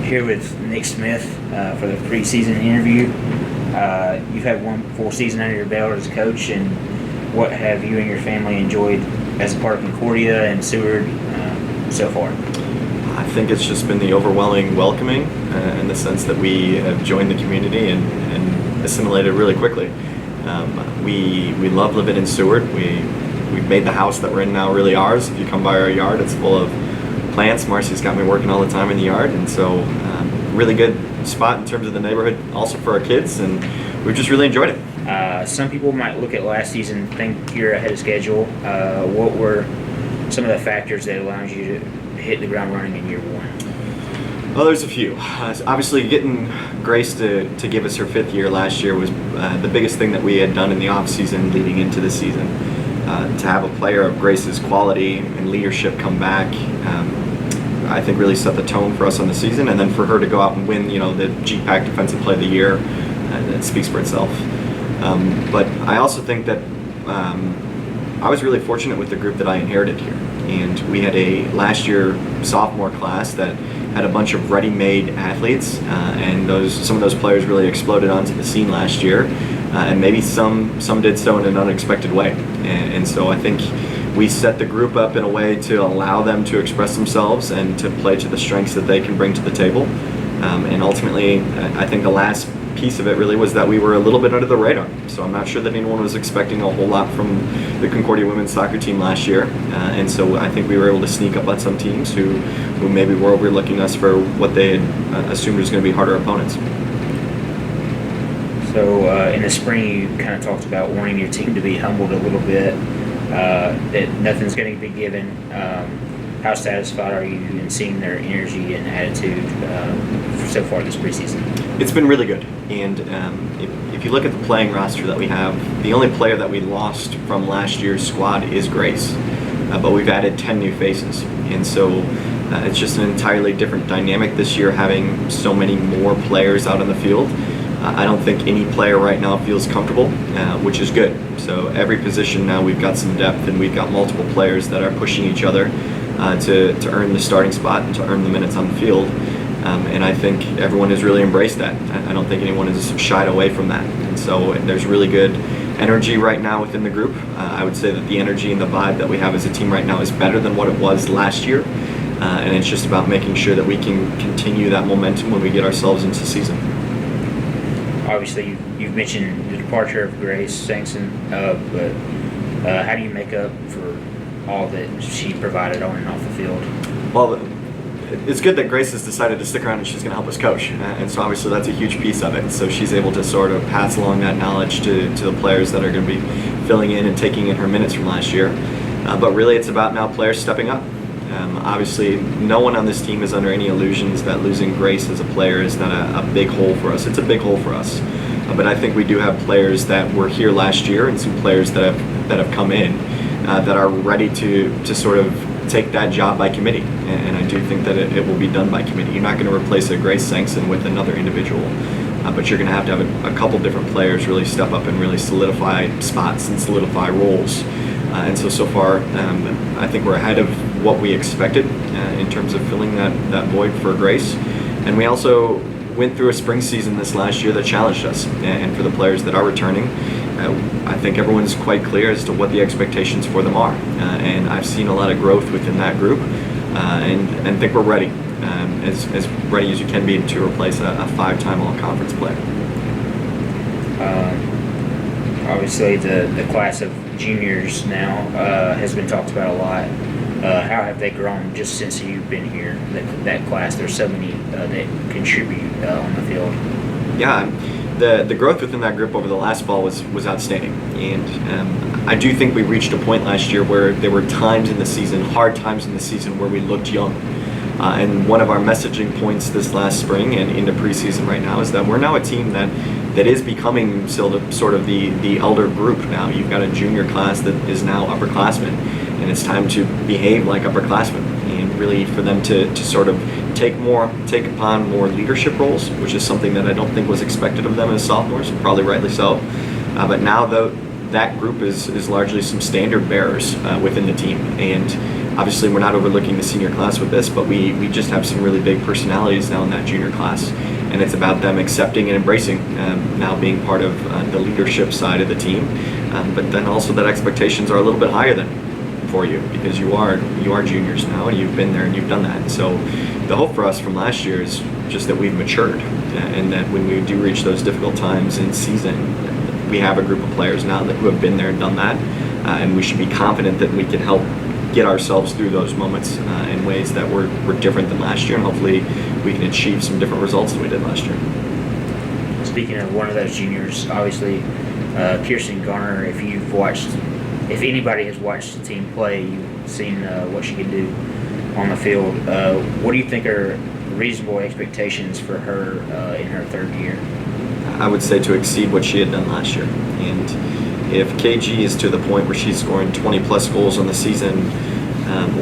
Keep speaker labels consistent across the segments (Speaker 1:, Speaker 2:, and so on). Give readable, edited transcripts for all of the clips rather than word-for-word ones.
Speaker 1: Here with Nick Smith for the preseason interview. You've had one full season under your belt as a coach, and what have you and your family enjoyed as a part of Concordia and Seward so far?
Speaker 2: I think it's just been the overwhelming welcoming in the sense that we have joined the community and assimilated really quickly. We love living in Seward. We've made the house that we're in now really ours. If you come by our yard, it's full of plants. Marcy's got me working all the time in the yard, and so really good spot in terms of the neighborhood, also for our kids, and we've just really enjoyed it.
Speaker 1: Some people might look at last season and think you're ahead of schedule. What were some of the factors that allowed you to hit the ground running in year one?
Speaker 2: Well, there's a few. Obviously, getting Grace to give us her 5th year last year was the biggest thing that we had done in the off season leading into the season. To have a player of Grace's quality and leadership come back, I think really set the tone for us on the season, and then for her to go out and win, the GPAC Defensive Play of the Year, that speaks for itself. But I also think that I was really fortunate with the group that I inherited here, and we had a last year sophomore class that had a bunch of ready-made athletes, and some of those players really exploded onto the scene last year, and maybe some did so in an unexpected way, and so I think we set the group up in a way to allow them to express themselves and to play to the strengths that they can bring to the table. And ultimately, I think the last piece of it really was that we were a little bit under the radar. So I'm not sure that anyone was expecting a whole lot from the Concordia women's soccer team last year. And so I think we were able to sneak up on some teams who maybe were overlooking us for what they had assumed was going to be harder opponents.
Speaker 1: So in the spring, you kind of talked about wanting your team to be humbled a little bit. That nothing's going to be given. How satisfied are you in seeing their energy and attitude so far this preseason?
Speaker 2: It's been really good, and if you look at the playing roster that we have, the only player that we lost from last year's squad is Grace, but we've added 10 new faces, and so it's just an entirely different dynamic this year, having so many more players out on the field. I don't think any player right now feels comfortable, which is good. So every position now we've got some depth, and we've got multiple players that are pushing each other to earn the starting spot and to earn the minutes on the field. And I think everyone has really embraced that. I don't think anyone has shied away from that. And so there's really good energy right now within the group. I would say that the energy and the vibe that we have as a team right now is better than what it was last year. And it's just about making sure that we can continue that momentum when we get ourselves into season.
Speaker 1: Obviously, you've mentioned the departure of Grace Sankson, but how do you make up for all that she provided on and off the field?
Speaker 2: Well, it's good that Grace has decided to stick around and she's going to help us coach, and so obviously that's a huge piece of it. So she's able to sort of pass along that knowledge to the players that are going to be filling in and taking in her minutes from last year. But really, it's about now players stepping up. Obviously, no one on this team is under any illusions that losing Grace as a player is not a big hole for us. It's a big hole for us. But I think we do have players that were here last year and some players that have come in that are ready to sort of take that job by committee. And I do think that it will be done by committee. You're not going to replace a Grace Sankson with another individual, but you're going to have a couple different players really step up and really solidify spots and solidify roles. And so far, I think we're ahead of what we expected in terms of filling that void for Grace. And we also went through a spring season this last year that challenged us. And for the players that are returning, I think everyone's quite clear as to what the expectations for them are. And I've seen a lot of growth within that group, and think we're ready, as ready as you can be to replace a 5-time all-conference player.
Speaker 1: Obviously, the class of juniors now has been talked about a lot. How have they grown just since you've been here? That class, there's so many that contribute on the field.
Speaker 2: Yeah, the growth within that group over the last fall was outstanding, and I do think we reached a point last year where there were times in the season, hard times in the season, where we looked young. And one of our messaging points this last spring and into preseason right now is that we're now a team that is becoming sort of the elder group now. You've got a junior class that is now upperclassmen, and it's time to behave like upperclassmen, and really for them to sort of take upon more leadership roles, which is something that I don't think was expected of them as sophomores, probably rightly so. But now that group is largely some standard bearers within the team, and obviously we're not overlooking the senior class with this, but we just have some really big personalities now in that junior class, and it's about them accepting and embracing now being part of the leadership side of the team, but then also that expectations are a little bit higher than for you, because you are juniors now and you've been there and you've done that. And so the hope for us from last year is just that we've matured, and that when we do reach those difficult times in season, we have a group of players now who have been there and done that, and we should be confident that we can help get ourselves through those moments in ways that were different than last year, and hopefully we can achieve some different results than we did last year.
Speaker 1: Speaking of one of those juniors, obviously Kirsten Garner, if anybody has watched the team play, you've seen what she can do on the field. What do you think are reasonable expectations for her in her third year?
Speaker 2: I would say to exceed what she had done last year. And if KG is to the point where she's scoring 20 plus goals on the season,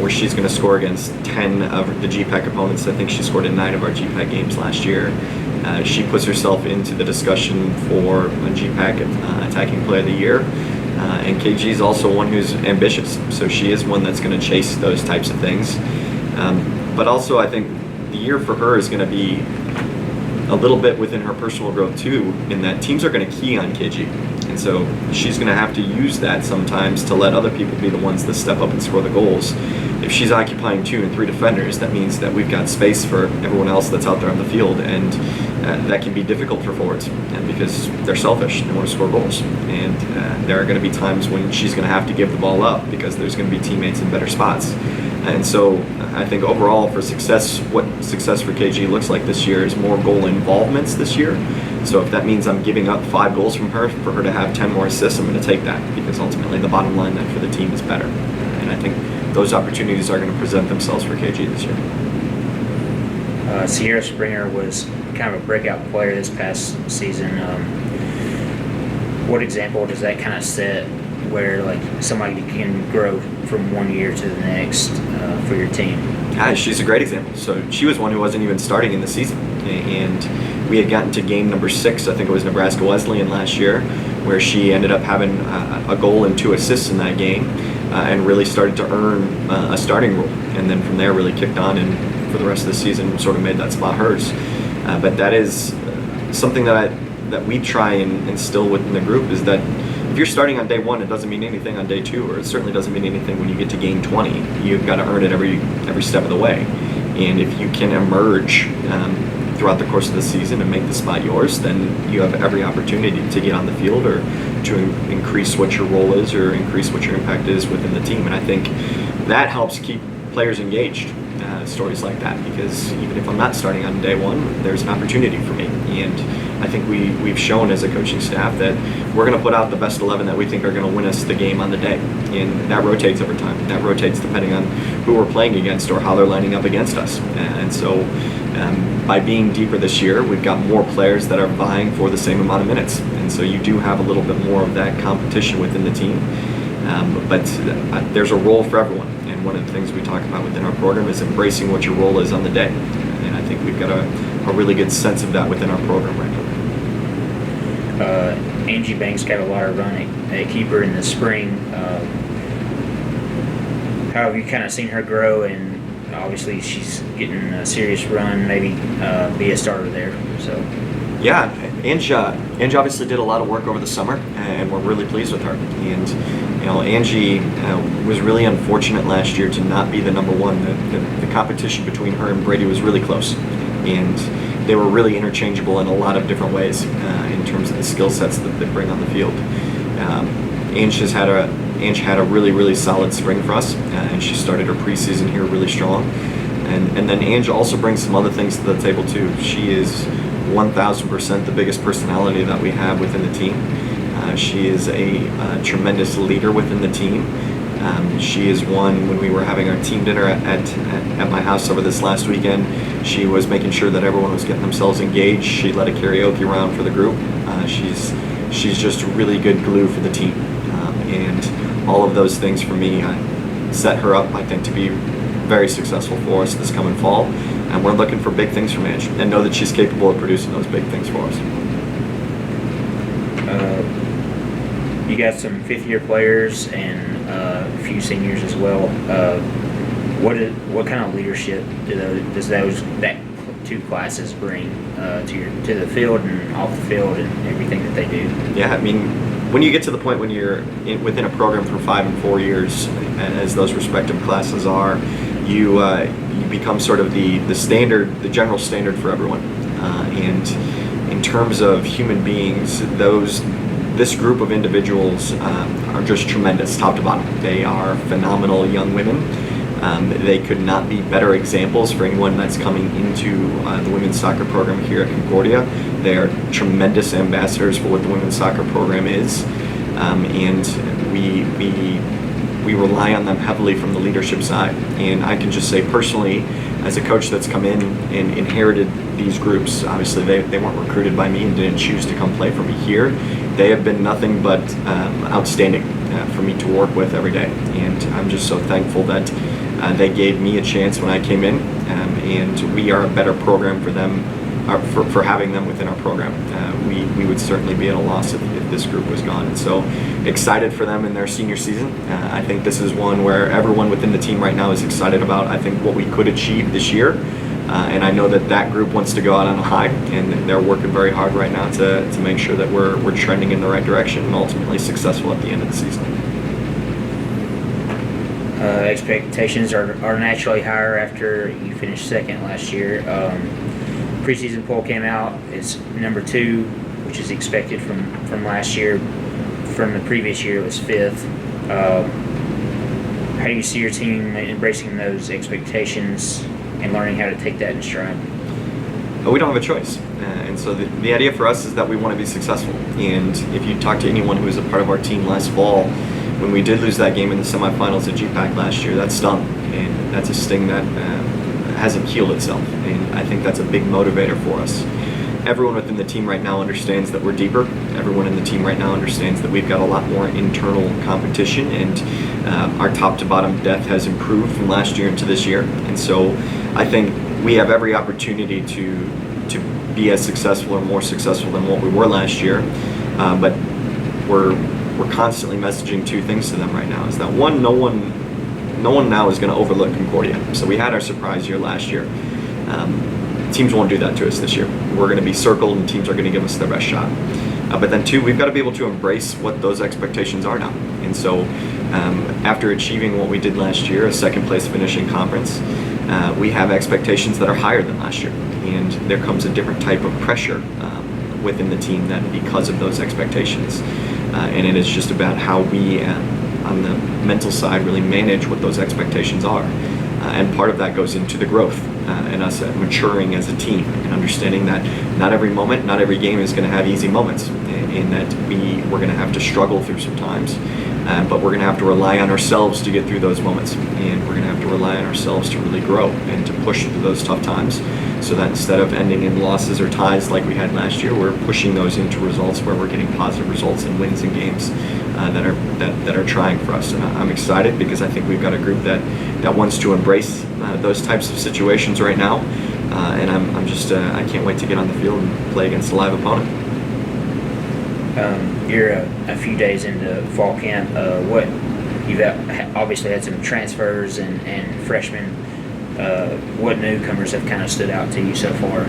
Speaker 2: or she's going to score against 10 of the GPAC opponents, I think she scored in 9 of our GPAC games last year, she puts herself into the discussion for a GPAC attacking player of the year. And KG is also one who's ambitious, so she is one that's going to chase those types of things. But also I think the year for her is going to be a little bit within her personal growth too, in that teams are going to key on KG. And so she's going to have to use that sometimes to let other people be the ones that step up and score the goals. If she's occupying 2 and 3 defenders, that means that we've got space for everyone else that's out there on the field, and that can be difficult for forwards because they're selfish and want to score goals. And there are going to be times when she's going to have to give the ball up because there's going to be teammates in better spots. And so I think overall for success, what success for KG looks like this year is more goal involvements this year. So if that means I'm giving up 5 goals from her for her to have 10 more assists, I'm going to take that, because ultimately the bottom line then for the team is better. And I think those opportunities are going to present themselves for KG this year.
Speaker 1: Sierra Springer was kind of a breakout player this past season. What example does that kind of set where like somebody can grow from one year to the next for your team?
Speaker 2: She's a great example. So she was one who wasn't even starting in the season, and we had gotten to game number 6, I think it was Nebraska Wesleyan last year, where she ended up having a goal and 2 assists in that game, and really started to earn a starting role, and then from there really kicked on, and for the rest of the season sort of made that spot hers. But that is something that we try and instill within the group, is that if you're starting on day 1, it doesn't mean anything on day 2, or it certainly doesn't mean anything when you get to game 20. You've got to earn it every step of the way. And if you can emerge throughout the course of the season and make the spot yours, then you have every opportunity to get on the field or to increase what your role is or increase what your impact is within the team. And I think that helps keep players engaged, stories like that, because even if I'm not starting on day 1, there's an opportunity for me. And I think we've shown as a coaching staff that we're going to put out the best 11 that we think are going to win us the game on the day. And that rotates over time. That rotates depending on who we're playing against or how they're lining up against us. And so by being deeper this year, we've got more players that are vying for the same amount of minutes. And so you do have a little bit more of that competition within the team. But there's a role for everyone. And one of the things we talk about within our program is embracing what your role is on the day. And I think we've got a really good sense of that within our program right now.
Speaker 1: Angie Banks got a lot of run at keeper in the spring. How have you kind of seen her grow? And obviously she's getting a serious run, maybe be a starter there. So
Speaker 2: yeah, Angie obviously did a lot of work over the summer, and we're really pleased with her. And Angie was really unfortunate last year to not be the number 1. The competition between her and Brady was really close, and they were really interchangeable in a lot of different ways in terms of the skill sets that they bring on the field. Angie had a really, really solid spring for us, and she started her preseason here really strong. And then Angie also brings some other things to the table too. She is 1,000% the biggest personality that we have within the team. She is a tremendous leader within the team. She is one, when we were having our team dinner at my house over this last weekend, she was making sure that everyone was getting themselves engaged. She led a karaoke round for the group. She's just really good glue for the team. And all of those things for me set her up, I think, to be very successful for us this coming fall. And we're looking for big things from Ange and know that she's capable of producing those big things for us.
Speaker 1: You got some 5th-year players and a few seniors as well. What kind of leadership does that two classes bring to the field and off the field and everything that they do?
Speaker 2: Yeah, I mean, when you get to the point when you're within a program for 5 and 4 years, as those respective classes are, you become sort of the standard, the general standard for everyone. And in terms of human beings, this group of individuals are just tremendous, top to bottom. They are phenomenal young women. They could not be better examples for anyone that's coming into the women's soccer program here at Concordia. They are tremendous ambassadors for what the women's soccer program is, and we rely on them heavily from the leadership side. And I can just say personally, as a coach that's come in and inherited these groups, obviously they weren't recruited by me and didn't choose to come play for me here. They have been nothing but outstanding for me to work with every day, and I'm just so thankful that they gave me a chance when I came in, and we are a better program for them, for having them within our program. We would certainly be at a loss if this group was gone, and so excited for them in their senior season. I think this is one where everyone within the team right now is excited about, I think, what we could achieve this year. And I know that group wants to go out on a high, and they're working very hard right now to make sure that we're trending in the right direction and ultimately successful at the end of the season.
Speaker 1: Expectations are naturally higher after you finished second last year. Preseason poll came out. It's number 2, which is expected from last year. From the previous year, it was 5th. How do you see your team embracing those expectations and learning how to take that in stride?
Speaker 2: We don't have a choice. And so the idea for us is that we want to be successful. And if you talk to anyone who was a part of our team last fall, when we did lose that game in the semifinals at GPAC last year, that stung. And that's a sting that hasn't healed itself. And I think that's a big motivator for us. Everyone within the team right now understands that we're deeper. Everyone in the team right now understands that we've got a lot more internal competition, and our top to bottom depth has improved from last year into this year. And so I think we have every opportunity to be as successful or more successful than what we were last year. But we're constantly messaging 2 things to them right now. Is that one, no one now is going to overlook Concordia. So we had our surprise year last year. Teams won't do that to us this year. We're going to be circled, and teams are going to give us their best shot. But then 2, we've got to be able to embrace what those expectations are now. And so after achieving what we did last year, a second place finish in conference, we have expectations that are higher than last year. And there comes a different type of pressure within the team that because of those expectations. And it is just about how we, on the mental side, really manage what those expectations are. And part of that goes into the growth and us maturing as a team and understanding that not every moment, not every game is going to have easy moments, and that we're going to have to struggle through some times, but we're going to have to rely on ourselves to get through those moments, and we're going to have to rely on ourselves to really grow and to push through those tough times, so that instead of ending in losses or ties like we had last year, we're pushing those into results where we're getting positive results and wins in games that are trying for us. And I'm excited because I think we've got a group that wants to embrace those types of situations right now, and I'm just I can't wait to get on the field and play against a live opponent.
Speaker 1: You're a few days into fall camp. You've obviously had some transfers and freshmen. What newcomers have kind of stood out to you so far?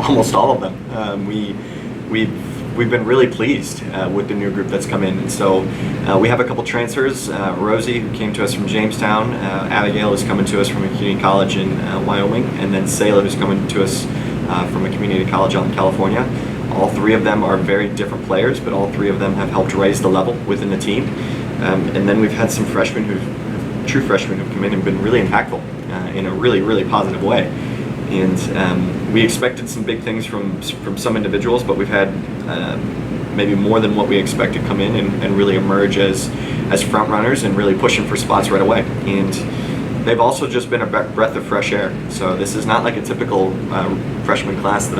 Speaker 2: Almost all of them. We've been really pleased with the new group that's come in. And so we have a couple transfers. Rosie, who came to us from Jamestown. Abigail is coming to us from a community college in Wyoming. And then Selah, who's coming to us from a community college out in California. All 3 of them are very different players, but all 3 of them have helped raise the level within the team. And then we've had some freshmen true freshmen who've come in and been really impactful in a really, really positive way. And we expected some big things from some individuals, but we've had maybe more than what we expected come in and really emerge as front runners and really pushing for spots right away. And they've also just been a breath of fresh air. So this is not like a typical freshman class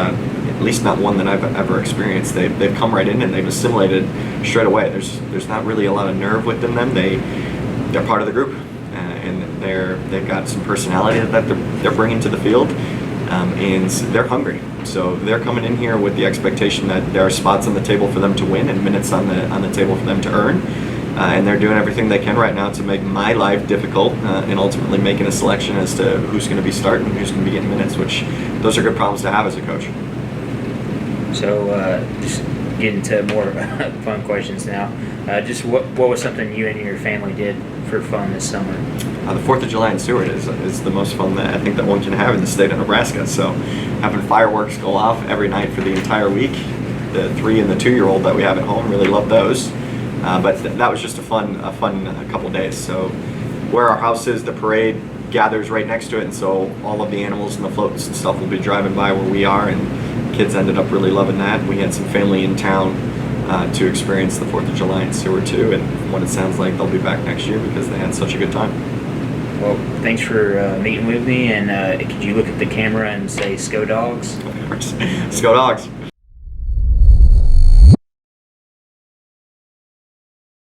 Speaker 2: at least not one that I've ever experienced. They've come right in and they've assimilated straight away. There's not really a lot of nerve within them. They're part of the group, and they've got some personality that they're bringing to the field, and they're hungry. So they're coming in here with the expectation that there are spots on the table for them to win and minutes on the table for them to earn. and they're doing everything they can right now to make my life difficult and ultimately making a selection as to who's going to be starting and who's going to be getting minutes, which those are good problems to have as a coach.
Speaker 1: So just getting to more fun questions now. Just what was something you and your family did for fun this summer?
Speaker 2: The 4th of July in Seward is the most fun that I think that one can have in the state of Nebraska. So having fireworks go off every night for the entire week, the 3 and the 2-year-old that we have at home really love those. But that was just a fun couple days. So where our house is, the parade gathers right next to it, and so all of the animals and the floats and stuff will be driving by where we are, and kids ended up really loving that. We had some family in town to experience the 4th of July in Seward too, and from what it sounds like, they'll be back next year because they had such a good time.
Speaker 1: Well, thanks for meeting with me, and could you look at the camera and say "Sco Dogs"?
Speaker 2: Of course. Let's go Dogs.